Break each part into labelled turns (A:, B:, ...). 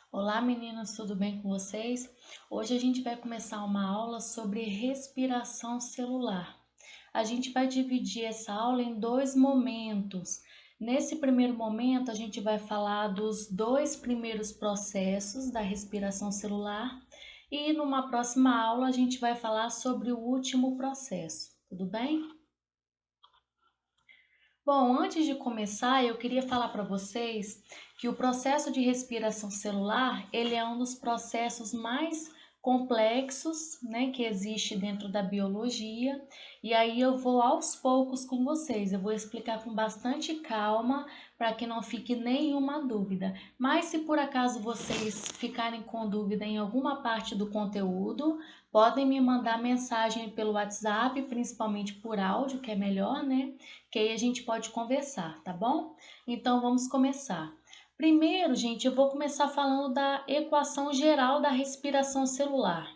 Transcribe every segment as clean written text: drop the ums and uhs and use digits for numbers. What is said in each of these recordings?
A: Olá meninos, tudo bem com vocês? Hoje a gente vai começar uma aula sobre respiração celular. A gente vai dividir essa aula em dois momentos. Nesse primeiro momento, a gente vai falar dos dois primeiros processos da respiração celular e numa próxima aula a gente vai falar sobre o último processo, tudo bem? Bom, antes de começar, eu queria falar para vocês que o processo de respiração celular, ele é um dos processos mais complexos, né, que existe dentro da biologia. E aí eu vou aos poucos com vocês. Eu vou explicar com bastante calma para que não fique nenhuma dúvida. Mas se por acaso vocês ficarem com dúvida em alguma parte do conteúdo, podem me mandar mensagem pelo WhatsApp, principalmente por áudio, que é melhor, né? Que aí a gente pode conversar, tá bom? Então vamos começar. Primeiro, gente, eu vou começar falando da equação geral da respiração celular.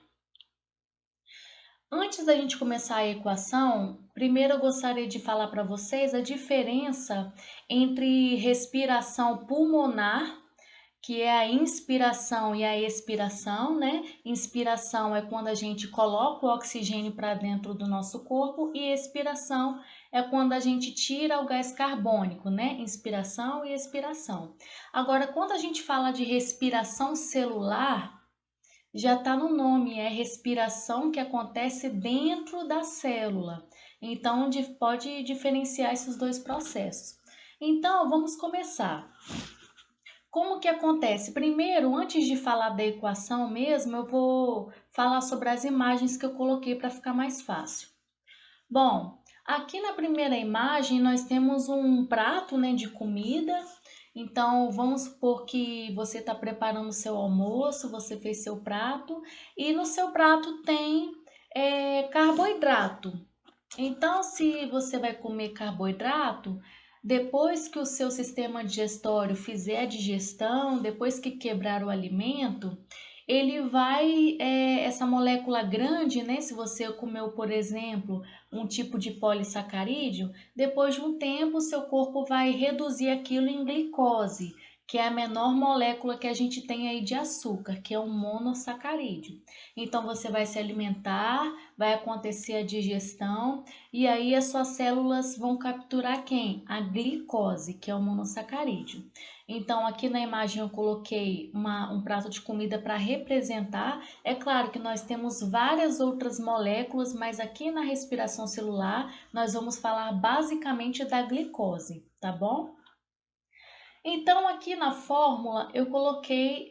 A: Antes da gente começar a equação, primeiro eu gostaria de falar para vocês a diferença entre respiração pulmonar, que é a inspiração e a expiração, né? Inspiração é quando a gente coloca o oxigênio para dentro do nosso corpo e expiração é quando a gente tira o gás carbônico, né? Inspiração e expiração. Agora, quando a gente fala de respiração celular, já está no nome, é respiração que acontece dentro da célula. Então, pode diferenciar esses dois processos. Então, vamos começar. Como que acontece? Primeiro, antes de falar da equação mesmo, eu vou falar sobre as imagens que eu coloquei para ficar mais fácil. Bom, aqui na primeira imagem nós temos um prato, né, de comida. Então, vamos supor que você está preparando o seu almoço, você fez seu prato e no seu prato tem carboidrato. Então, se você vai comer carboidrato, depois que o seu sistema digestório fizer a digestão, depois que quebrar o alimento, ele vai, essa molécula grande, né? Se você comeu, por exemplo, um tipo de polissacarídeo, depois de um tempo o seu corpo vai reduzir aquilo em glicose, que é a menor molécula que a gente tem aí de açúcar, que é um monossacarídeo. Então você vai se alimentar, vai acontecer a digestão e aí as suas células vão capturar quem? A glicose, que é o monossacarídeo. Então aqui na imagem eu coloquei um prato de comida para representar. É claro que nós temos várias outras moléculas, mas aqui na respiração celular nós vamos falar basicamente da glicose, tá bom? Então, aqui na fórmula, eu coloquei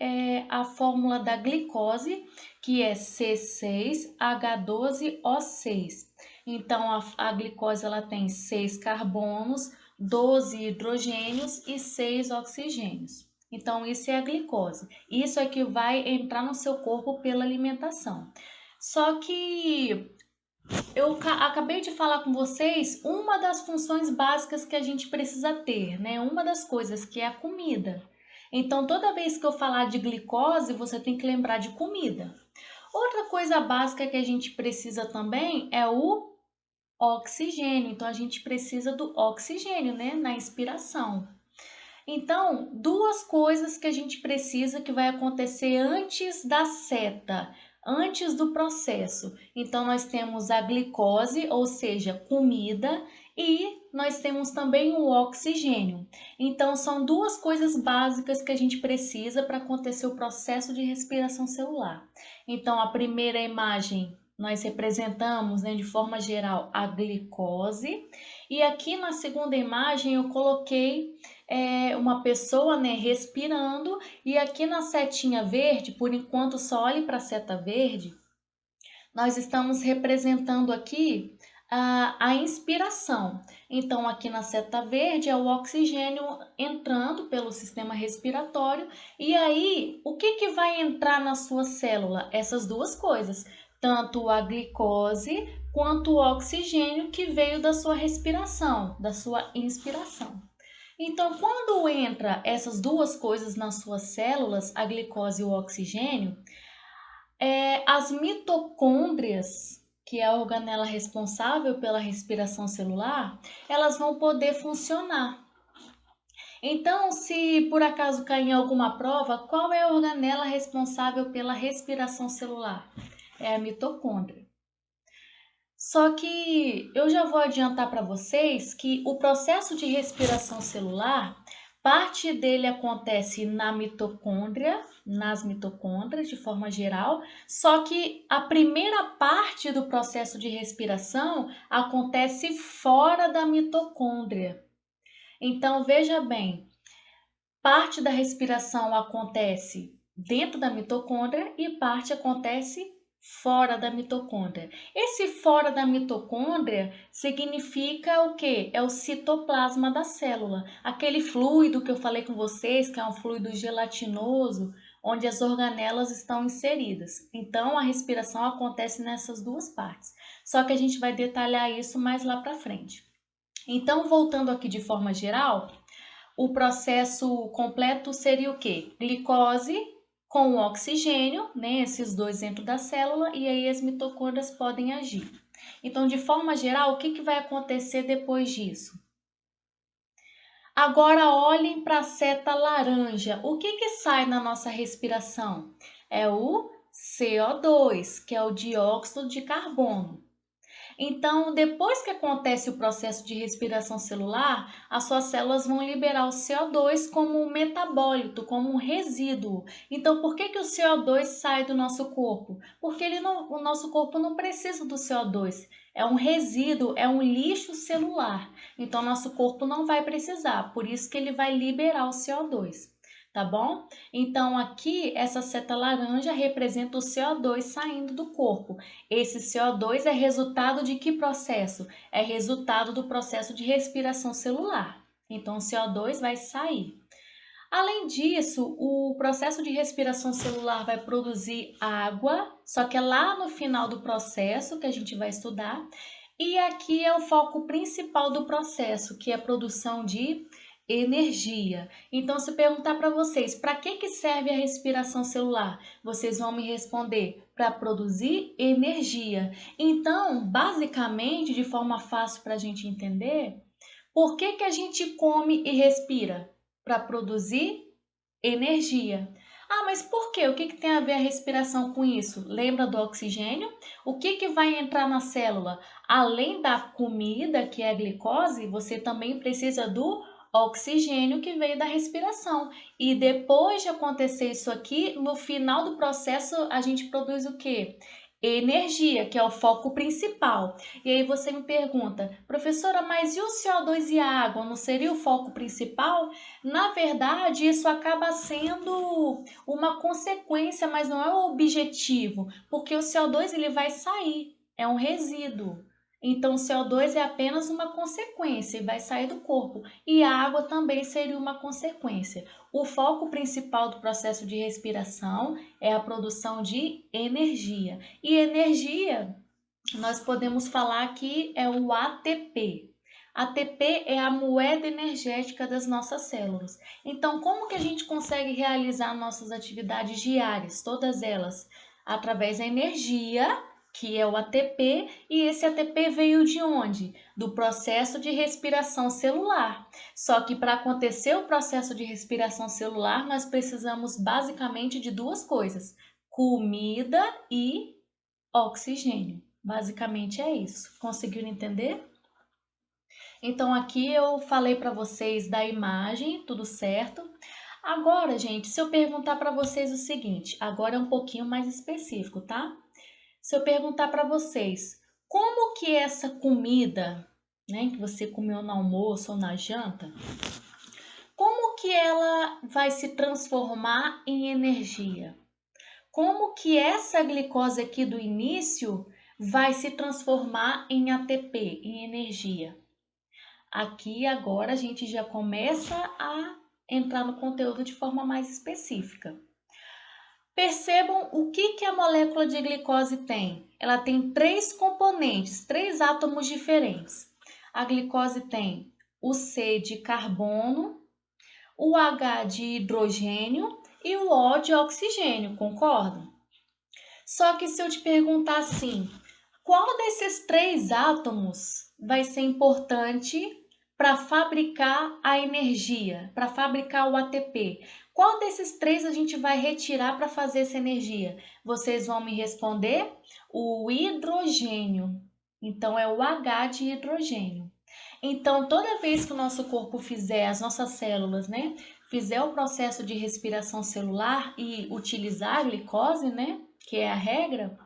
A: a fórmula da glicose, que é C6H12O6. Então, a glicose ela tem 6 carbonos, 12 hidrogênios e 6 oxigênios. Então, isso é a glicose. Isso é que vai entrar no seu corpo pela alimentação. Só que eu acabei de falar com vocês uma das funções básicas que a gente precisa ter, né? Uma das coisas que é a comida. Então, toda vez que eu falar de glicose, você tem que lembrar de comida. Outra coisa básica que a gente precisa também é o oxigênio. Então, a gente precisa do oxigênio, né? Na inspiração. Então, duas coisas que a gente precisa que vai acontecer antes da seta, antes do processo. Então, nós temos a glicose, ou seja, comida, e nós temos também o oxigênio. Então, são duas coisas básicas que a gente precisa para acontecer o processo de respiração celular. Então, a primeira imagem nós representamos, né, de forma geral, a glicose, e aqui na segunda imagem eu coloquei uma pessoa, né, respirando, e aqui na setinha verde, por enquanto só olhe para a seta verde, nós estamos representando aqui a inspiração. Então, aqui na seta verde é o oxigênio entrando pelo sistema respiratório, e aí o que, que vai entrar na sua célula? Essas duas coisas, tanto a glicose quanto o oxigênio que veio da sua respiração, da sua inspiração. Então, quando entra essas duas coisas nas suas células, a glicose e o oxigênio, as mitocôndrias, que é a organela responsável pela respiração celular, elas vão poder funcionar. Então, se por acaso cair em alguma prova, qual é a organela responsável pela respiração celular? É a mitocôndria. Só que eu já vou adiantar para vocês que o processo de respiração celular, parte dele acontece na mitocôndria, nas mitocôndrias de forma geral, só que a primeira parte do processo de respiração acontece fora da mitocôndria. Então, veja bem, parte da respiração acontece dentro da mitocôndria e parte acontece fora da mitocôndria. Esse fora da mitocôndria significa o quê? É o citoplasma da célula, aquele fluido que eu falei com vocês, que é um fluido gelatinoso, onde as organelas estão inseridas. Então, a respiração acontece nessas duas partes. Só que a gente vai detalhar isso mais lá para frente. Então, voltando aqui de forma geral, o processo completo seria o quê? Glicose com oxigênio, né? Esses dois dentro da célula, e aí as mitocôndrias podem agir. Então, de forma geral, o que vai acontecer depois disso? Agora olhem para a seta laranja. O que sai na nossa respiração? É o CO2, que é o dióxido de carbono. Então, depois que acontece o processo de respiração celular, as suas células vão liberar o CO2 como um metabólito, como um resíduo. Então, por que o CO2 sai do nosso corpo? Porque o nosso corpo não precisa do CO2. É um resíduo, é um lixo celular. Então, nosso corpo não vai precisar, por isso que ele vai liberar o CO2. Tá bom? Então, aqui, essa seta laranja representa o CO2 saindo do corpo. Esse CO2 é resultado de que processo? É resultado do processo de respiração celular. Então, o CO2 vai sair. Além disso, o processo de respiração celular vai produzir água, só que é lá no final do processo que a gente vai estudar. E aqui é o foco principal do processo, que é a produção de energia. Então, se perguntar para vocês, para que serve a respiração celular? Vocês vão me responder para produzir energia. Então, basicamente, de forma fácil para a gente entender, por que a gente come e respira? Para produzir energia. Ah, mas por quê? O que tem a ver a respiração com isso? Lembra do oxigênio? O que vai entrar na célula? Além da comida, que é a glicose, você também precisa do oxigênio que veio da respiração. E depois de acontecer isso aqui, no final do processo, a gente produz o quê? Energia, que é o foco principal. E aí você me pergunta, professora, mas e o CO2 e a água? Não seria o foco principal? Na verdade, isso acaba sendo uma consequência, mas não é o objetivo, porque o CO2 ele vai sair, é um resíduo. Então, o CO2 é apenas uma consequência e vai sair do corpo. E a água também seria uma consequência. O foco principal do processo de respiração é a produção de energia. E energia, nós podemos falar que é o ATP. ATP é a moeda energética das nossas células. Então, como que a gente consegue realizar nossas atividades diárias, todas elas? Através da energia, que é o ATP, e esse ATP veio de onde? Do processo de respiração celular. Só que para acontecer o processo de respiração celular, nós precisamos basicamente de duas coisas: comida e oxigênio. Basicamente é isso. Conseguiram entender? Então aqui eu falei para vocês da imagem, tudo certo? Agora, gente, se eu perguntar para vocês o seguinte, agora é um pouquinho mais específico, tá? Se eu perguntar para vocês, como que essa comida, né, que você comeu no almoço ou na janta, como que ela vai se transformar em energia? Como que essa glicose aqui do início vai se transformar em ATP, em energia? Aqui agora a gente já começa a entrar no conteúdo de forma mais específica. Percebam o que a molécula de glicose tem. Ela tem três componentes, três átomos diferentes. A glicose tem o C de carbono, o H de hidrogênio e o O de oxigênio, concordam? Só que se eu te perguntar assim, qual desses três átomos vai ser importante para fabricar a energia, para fabricar o ATP? Qual desses três a gente vai retirar para fazer essa energia? Vocês vão me responder o hidrogênio. Então, é o H de hidrogênio. Então, toda vez que o nosso corpo fizer, as nossas células, né, fizer o processo de respiração celular e utilizar a glicose, né, que é a regra,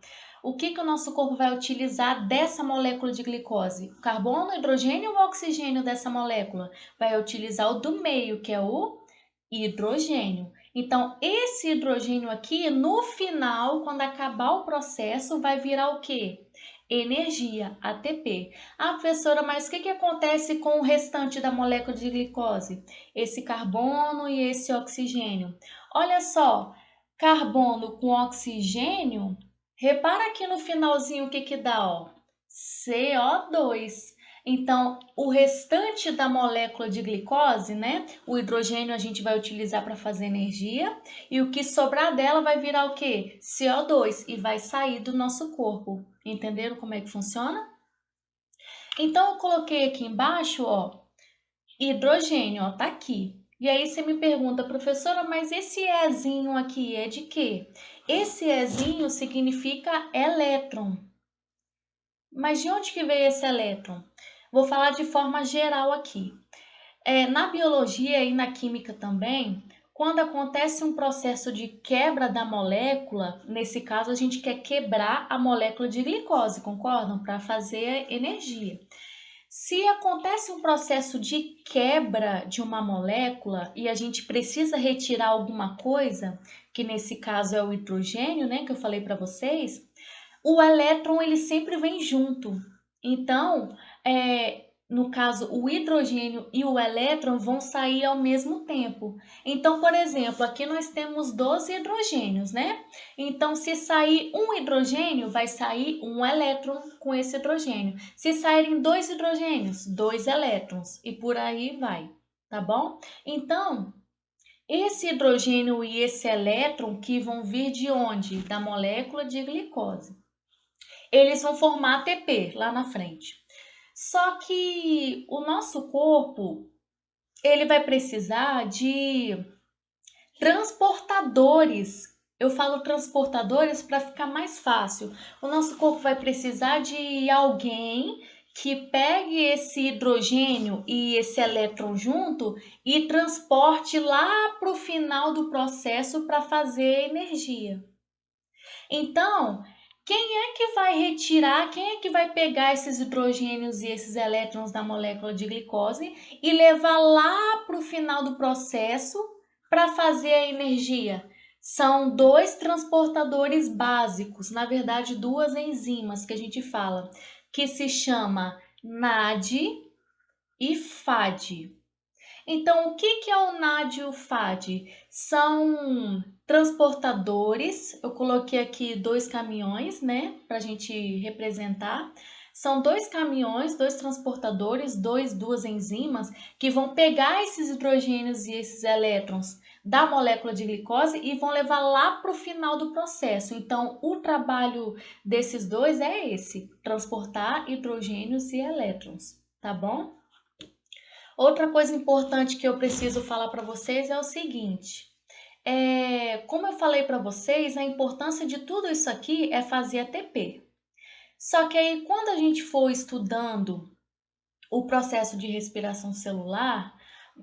A: o que o nosso corpo vai utilizar dessa molécula de glicose? O carbono, o hidrogênio ou o oxigênio dessa molécula? Vai utilizar o do meio, que é o hidrogênio. Então, esse hidrogênio aqui, no final, quando acabar o processo, vai virar o quê? Energia, ATP. Ah, professora, mas o que acontece com o restante da molécula de glicose? Esse carbono e esse oxigênio. Olha só, carbono com oxigênio, repara aqui no finalzinho o que dá, ó? CO2. Então, o restante da molécula de glicose, né? O hidrogênio a gente vai utilizar para fazer energia e o que sobrar dela vai virar o quê? CO2 e vai sair do nosso corpo. Entenderam como é que funciona? Então, eu coloquei aqui embaixo, ó, hidrogênio, ó, tá aqui. E aí você me pergunta, professora, mas esse Ezinho aqui é de quê? Esse Ezinho significa elétron. Mas de onde que veio esse elétron? Vou falar de forma geral aqui. Na biologia e na química também, quando acontece um processo de quebra da molécula, nesse caso a gente quer quebrar a molécula de glicose, concordam? Para fazer energia. Se acontece um processo de quebra de uma molécula e a gente precisa retirar alguma coisa, que nesse caso é o hidrogênio, né, que eu falei para vocês, o elétron ele sempre vem junto. Então, no caso, o hidrogênio e o elétron vão sair ao mesmo tempo. Então, por exemplo, aqui nós temos 12 hidrogênios, né? Então, se sair um hidrogênio, vai sair um elétron com esse hidrogênio. Se saírem dois hidrogênios, dois elétrons. E por aí vai, tá bom? Então, esse hidrogênio e esse elétron que vão vir de onde? Da molécula de glicose. Eles vão formar ATP lá na frente. Só que o nosso corpo, ele vai precisar de transportadores. Eu falo transportadores para ficar mais fácil. O nosso corpo vai precisar de alguém que pegue esse hidrogênio e esse elétron junto e transporte lá para o final do processo para fazer energia. Então, quem é que vai retirar, quem é que vai pegar esses hidrogênios e esses elétrons da molécula de glicose e levar lá para o final do processo para fazer a energia? São dois transportadores básicos, na verdade, duas enzimas que a gente fala, que se chama NAD e FAD. Então, o que é o NAD e o FAD? São transportadores, eu coloquei aqui dois caminhões, né, para a gente representar. São dois caminhões, dois transportadores, duas enzimas que vão pegar esses hidrogênios e esses elétrons da molécula de glicose e vão levar lá para o final do processo. Então, o trabalho desses dois é esse: transportar hidrogênios e elétrons, tá bom? Outra coisa importante que eu preciso falar para vocês é o seguinte: como eu falei para vocês, a importância de tudo isso aqui é fazer ATP. Só que aí, quando a gente for estudando o processo de respiração celular,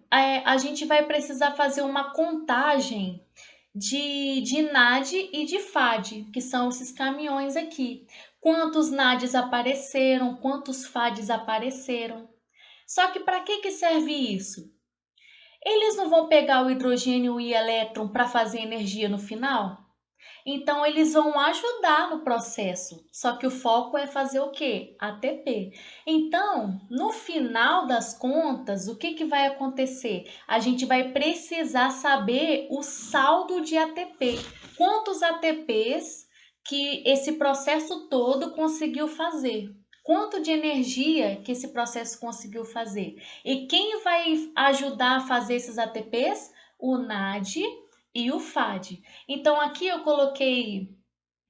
A: a gente vai precisar fazer uma contagem de NAD e de FAD, que são esses caminhões aqui. Quantos NADs apareceram, quantos FADs apareceram. Só que para que serve isso? Eles não vão pegar o hidrogênio e elétron para fazer energia no final? Então, eles vão ajudar no processo, só que o foco é fazer o quê? ATP. Então, no final das contas, o que vai acontecer? A gente vai precisar saber o saldo de ATP. Quantos ATPs que esse processo todo conseguiu fazer? Quanto de energia que esse processo conseguiu fazer? E quem vai ajudar a fazer esses ATPs? O NAD e o FAD. Então, aqui eu coloquei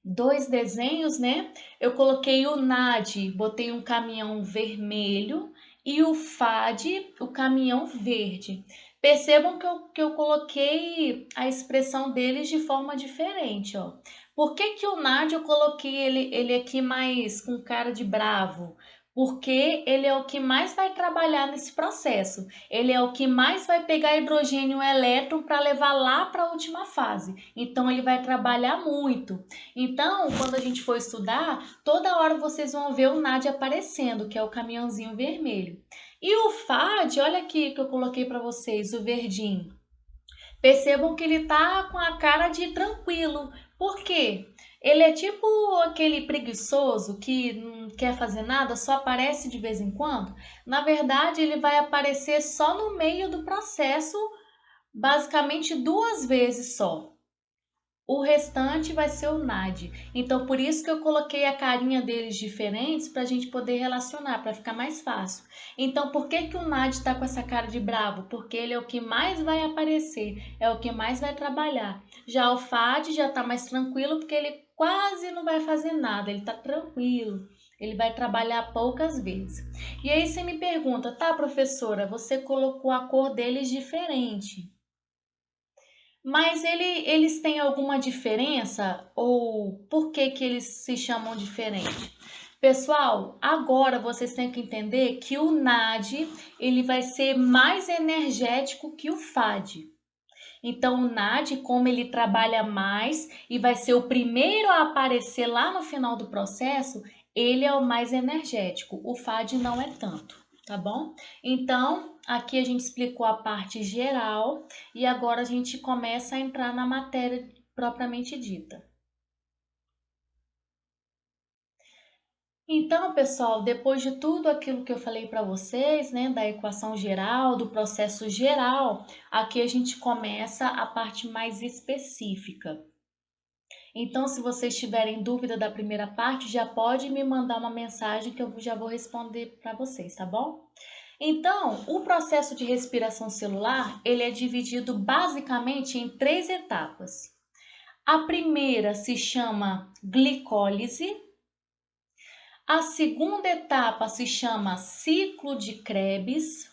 A: dois desenhos, né? Eu coloquei o NAD, botei um caminhão vermelho e o FAD, o caminhão verde. Percebam que eu coloquei a expressão deles de forma diferente, ó. Por que que o NAD eu coloquei ele aqui mais com cara de bravo? Porque ele é o que mais vai trabalhar nesse processo. Ele é o que mais vai pegar hidrogênio e elétron para levar lá para a última fase. Então ele vai trabalhar muito. Então, quando a gente for estudar, toda hora vocês vão ver o NAD aparecendo, que é o caminhãozinho vermelho. E o FAD, olha aqui que eu coloquei para vocês, o verdinho. Percebam que ele tá com a cara de tranquilo. Por quê? Ele é tipo aquele preguiçoso que não quer fazer nada, só aparece de vez em quando. Na verdade, ele vai aparecer só no meio do processo, basicamente 2 vezes só. O restante vai ser o NAD. Então, por isso que eu coloquei a carinha deles diferentes para a gente poder relacionar, para ficar mais fácil. Então, por que que o NAD está com essa cara de bravo? Porque ele é o que mais vai aparecer, é o que mais vai trabalhar. Já o FAD já está mais tranquilo, porque ele quase não vai fazer nada, ele está tranquilo. Ele vai trabalhar poucas vezes. E aí você me pergunta, tá, professora, você colocou a cor deles diferente. Mas eles têm alguma diferença ou por que que eles se chamam diferente? Pessoal, agora vocês têm que entender que o NAD ele vai ser mais energético que o FAD. Então, o NAD, como ele trabalha mais e vai ser o primeiro a aparecer lá no final do processo, ele é o mais energético. O FAD não é tanto, tá bom? Então, aqui a gente explicou a parte geral e agora a gente começa a entrar na matéria propriamente dita. Então, pessoal, depois de tudo aquilo que eu falei para vocês, né, da equação geral, do processo geral, aqui a gente começa a parte mais específica. Então, se vocês tiverem dúvida da primeira parte, já pode me mandar uma mensagem que eu já vou responder para vocês, tá bom? Então, o processo de respiração celular, ele é dividido basicamente em 3 etapas. A primeira se chama glicólise, a segunda etapa se chama ciclo de Krebs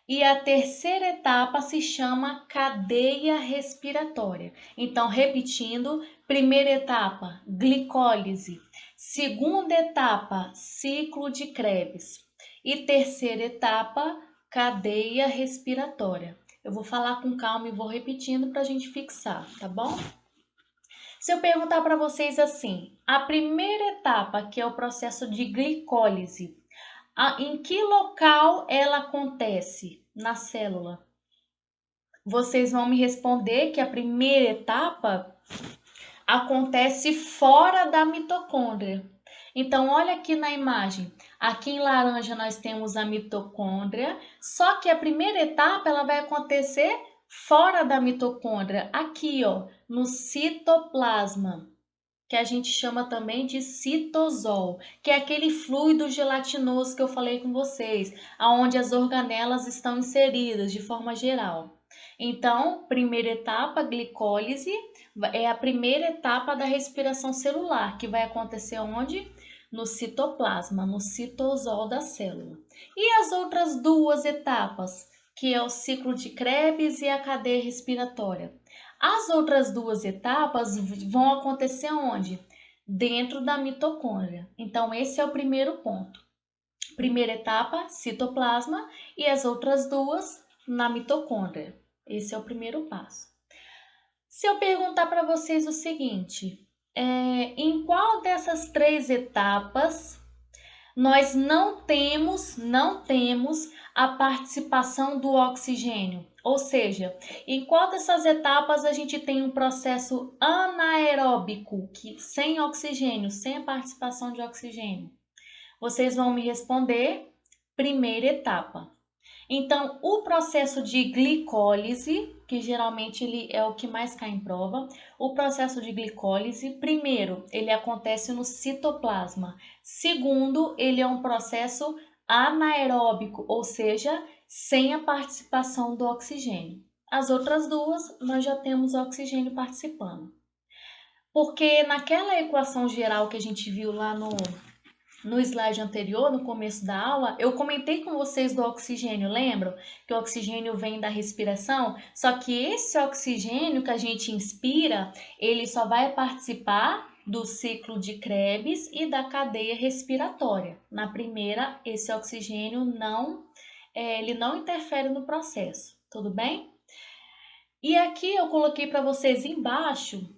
A: e a terceira etapa se chama cadeia respiratória. Então, repetindo, primeira etapa, glicólise. Segunda etapa, ciclo de Krebs. E terceira etapa, cadeia respiratória. Eu vou falar com calma e vou repetindo para a gente fixar, tá bom? Se eu perguntar para vocês assim, a primeira etapa, que é o processo de glicólise, em que local ela acontece na célula? Vocês vão me responder que a primeira etapa acontece fora da mitocôndria. Então, olha aqui na imagem. Aqui em laranja nós temos a mitocôndria, só que a primeira etapa ela vai acontecer fora da mitocôndria, aqui, ó, no citoplasma, que a gente chama também de citosol, que é aquele fluido gelatinoso que eu falei com vocês, aonde as organelas estão inseridas de forma geral. Então, primeira etapa, glicólise, é a primeira etapa da respiração celular, que vai acontecer onde? No citoplasma, no citosol da célula. E as outras 2 etapas, que é o ciclo de Krebs e a cadeia respiratória? As outras 2 etapas vão acontecer onde? Dentro da mitocôndria. Então, esse é o primeiro ponto. Primeira etapa, citoplasma, e as outras 2 na mitocôndria. Esse é o primeiro passo. Se eu perguntar para vocês o seguinte, em qual dessas 3 etapas nós não temos a participação do oxigênio. Ou seja, em qual dessas etapas a gente tem um processo anaeróbico, que sem oxigênio, sem a participação de oxigênio? Vocês vão me responder, primeira etapa. Então, o processo de glicólise, que geralmente ele é o que mais cai em prova, o processo de glicólise, primeiro, ele acontece no citoplasma. Segundo, ele é um processo anaeróbico, ou seja, sem a participação do oxigênio. As outras 2, nós já temos oxigênio participando. Porque naquela equação geral que a gente viu lá no slide anterior, no começo da aula, eu comentei com vocês do oxigênio, lembram? Que o oxigênio vem da respiração, só que esse oxigênio que a gente inspira, ele só vai participar do ciclo de Krebs e da cadeia respiratória. Na primeira, esse oxigênio ele não interfere no processo, tudo bem? E aqui eu coloquei para vocês embaixo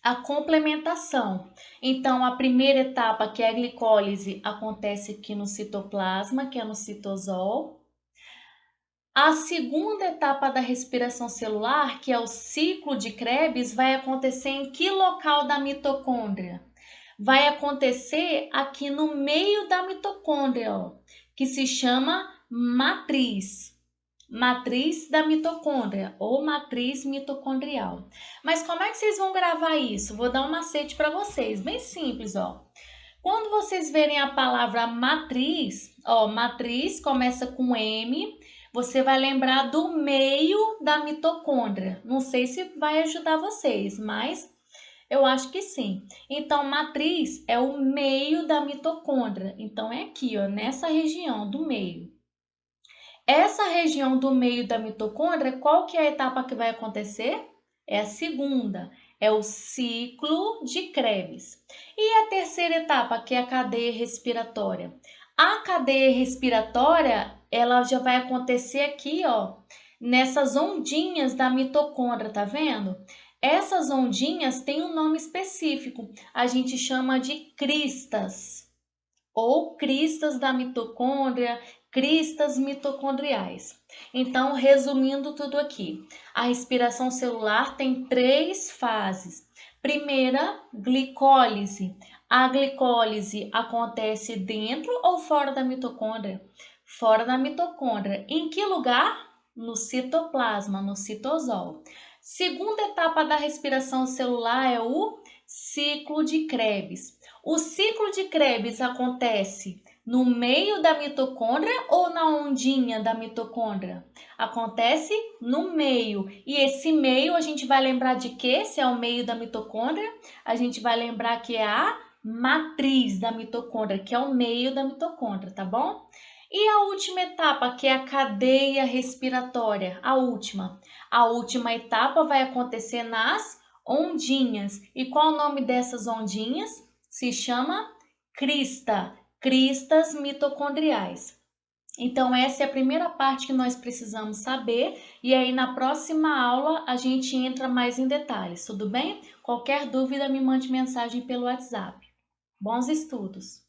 A: a complementação. Então, a primeira etapa, que é a glicólise, acontece aqui no citoplasma, que é no citosol. A segunda etapa da respiração celular, que é o ciclo de Krebs, vai acontecer em que local da mitocôndria? Vai acontecer aqui no meio da mitocôndria, ó, que se chama matriz. Matriz da mitocôndria ou matriz mitocondrial. Mas como é que vocês vão gravar isso? Vou dar um macete para vocês, bem simples, ó. Quando vocês verem a palavra matriz, ó, matriz começa com M, você vai lembrar do meio da mitocôndria. Não sei se vai ajudar vocês, mas eu acho que sim. Então, matriz é o meio da mitocôndria. Então, é aqui, ó, nessa região do meio. Essa região do meio da mitocôndria, qual que é a etapa que vai acontecer? É a segunda, é o ciclo de Krebs. E a terceira etapa, que é a cadeia respiratória. A cadeia respiratória, ela já vai acontecer aqui, ó, nessas ondinhas da mitocôndria, tá vendo? Essas ondinhas têm um nome específico, a gente chama de cristas ou cristas da mitocôndria, cristas mitocondriais. Então, resumindo tudo aqui, a respiração celular tem 3 fases. Primeira, glicólise. A glicólise acontece dentro ou fora da mitocôndria? Fora da mitocôndria. Em que lugar? No citoplasma, no citosol. Segunda etapa da respiração celular é o ciclo de Krebs. O ciclo de Krebs acontece no meio da mitocôndria ou na ondinha da mitocôndria? Acontece no meio. E esse meio a gente vai lembrar de quê? Se é o meio da mitocôndria, a gente vai lembrar que é a matriz da mitocôndria, que é o meio da mitocôndria, tá bom? E a última etapa, que é a cadeia respiratória, a última. A última etapa vai acontecer nas ondinhas. E qual o nome dessas ondinhas? Se chama crista, cristas mitocondriais. Então, essa é a primeira parte que nós precisamos saber, e aí na próxima aula a gente entra mais em detalhes, tudo bem? Qualquer dúvida, me mande mensagem pelo WhatsApp. Bons estudos!